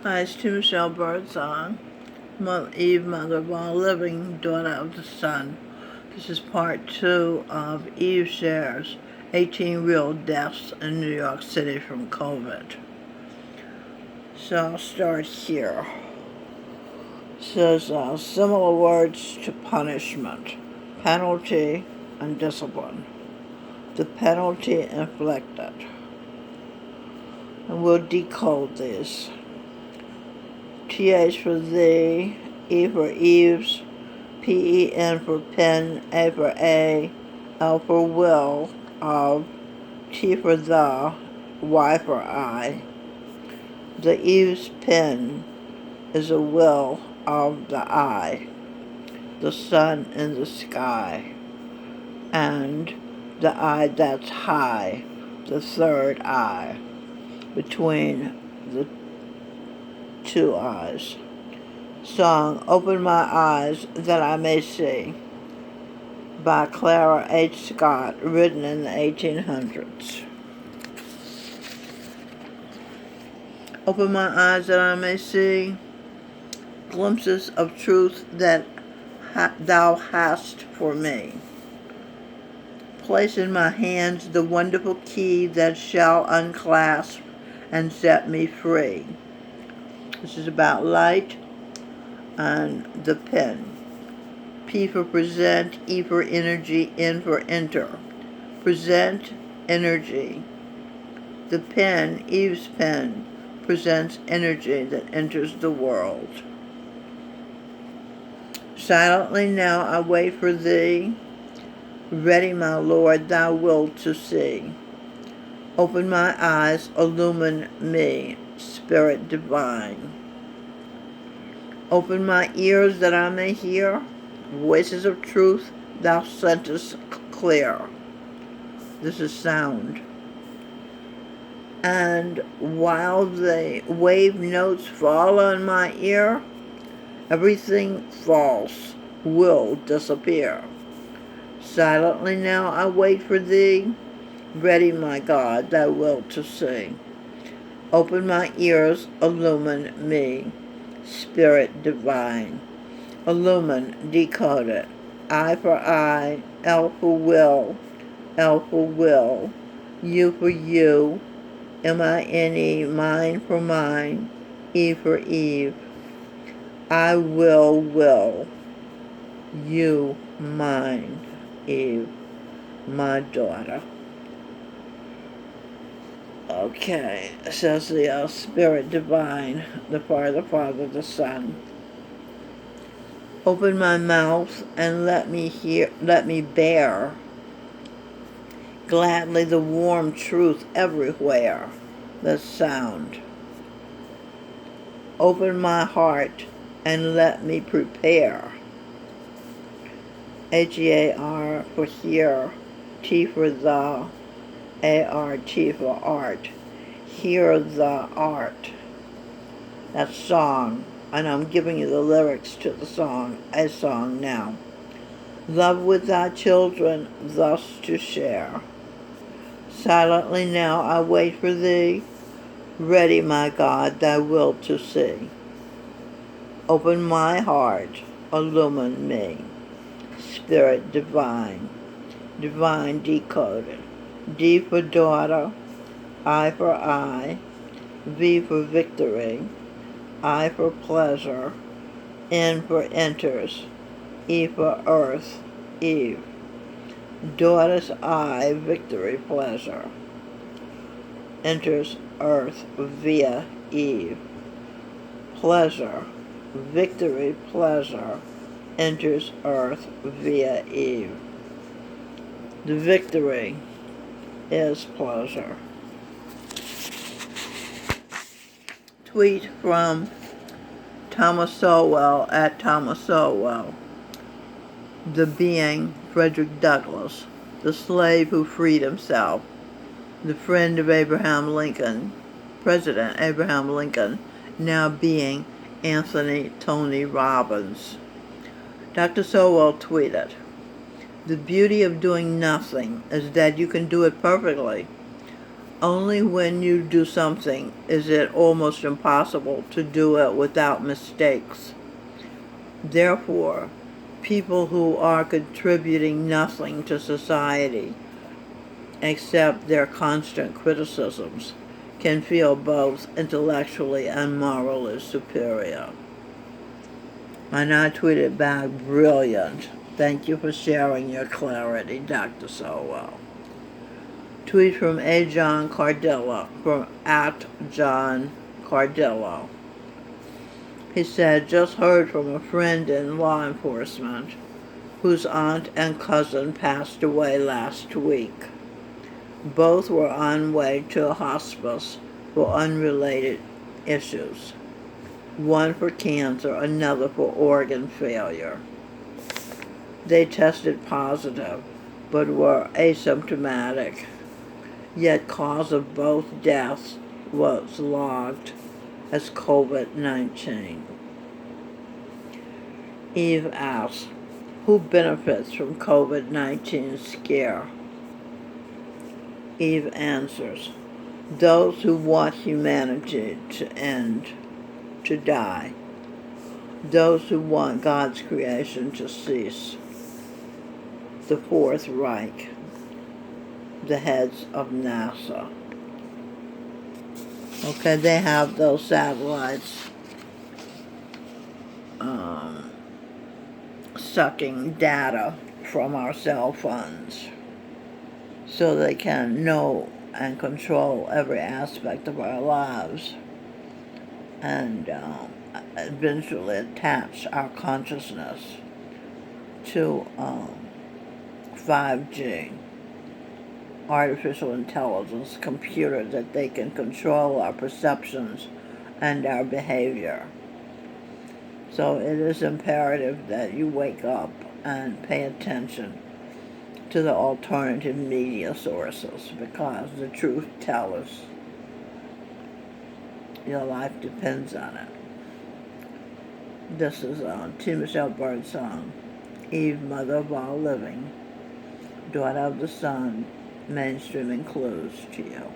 Hi, it's Tim Michelle Birdsong, Eve, mother of all living, daughter of the sun. This is part 2 of Eve shares 18 real deaths in New York City from COVID. So I'll start here. It says similar words to punishment, penalty, and discipline. The penalty inflicted. And we'll decode these. TH for thee, E for Eves, PEN for pen, A for A, L for will, of, T for the, Y for I. The Eve's pen is a will of the I, the sun in the sky, and the I that's high, the third eye, between the two eyes. Song, Open My Eyes That I May See, by Clara H. Scott, written in the 1800s. Open my eyes that I may see glimpses of truth that thou hast for me. Place in my hands the wonderful key that shall unclasp and set me free. This is about light and the pen. P for present, E for energy, N for enter. Present energy. The pen, Eve's pen, presents energy that enters the world. Silently now I wait for thee. Ready, my Lord, thy will to see. Open my eyes, illumine me, Spirit divine. Open my ears that I may hear voices of truth thou sentest clear. This is sound. And while the wave notes fall on my ear, everything false will disappear. Silently now I wait for thee, ready, my God, thy will to see. Open my ears, illumine me, Spirit divine. Illumine, decode it. I for I, L for will, L for will, U for you, M-I-N-E, mine for mine, E for Eve. I will, you mine, Eve, my daughter. Okay, says the Spirit divine, the Father, the Son. Open my mouth and let me bear gladly the warm truth everywhere, the sound. Open my heart and let me prepare. H-E-A-R for hear, T for the, A-R-T for art. Hear the art. That's song, and I'm giving you the lyrics to the song, a song now. Love with thy children thus to share. Silently now I wait for thee, ready, my God, thy will to see. Open my heart, illumine me, Spirit divine, divine decoded. D for daughter, I for I, V for victory, I for pleasure, N for enters, E for earth, Eve. Daughter's eye, victory, pleasure. Enters earth via Eve. Pleasure, victory, pleasure, enters earth via Eve. The victory is pleasure. Tweet from Thomas Sowell at Thomas Sowell. The being, Frederick Douglass, the slave who freed himself, the friend of Abraham Lincoln, President Abraham Lincoln, now being Anthony Tony Robbins. Dr. Sowell tweeted, "The beauty of doing nothing is that you can do it perfectly. Only when you do something is it almost impossible to do it without mistakes. Therefore, people who are contributing nothing to society except their constant criticisms can feel both intellectually and morally superior. And I tweeted back, brilliant. Thank you for sharing your clarity, Dr. Sowell. Tweet from A. John Cardillo, from @John Cardillo. He said, just heard from a friend in law enforcement whose aunt and cousin passed away last week. Both were on way to a hospice for unrelated issues. One for cancer, another for organ failure. They tested positive, but were asymptomatic, yet cause of both deaths was logged as COVID-19. Eve asks, who benefits from COVID-19 scare? Eve answers, those who want humanity to end, to die. Those who want God's creation to cease. The Fourth Reich, the heads of NASA. Okay, they have those satellites sucking data from our cell phones so they can know and control every aspect of our lives and eventually attach our consciousness to 5G, artificial intelligence computer, that they can control our perceptions and our behavior. So it is imperative that you wake up and pay attention to the alternative media sources, because the truth tellers, your life depends on it. This is T. Michelle Birdsong, Eve, mother of all living, daughter of the sun, mainstreaming clues to you.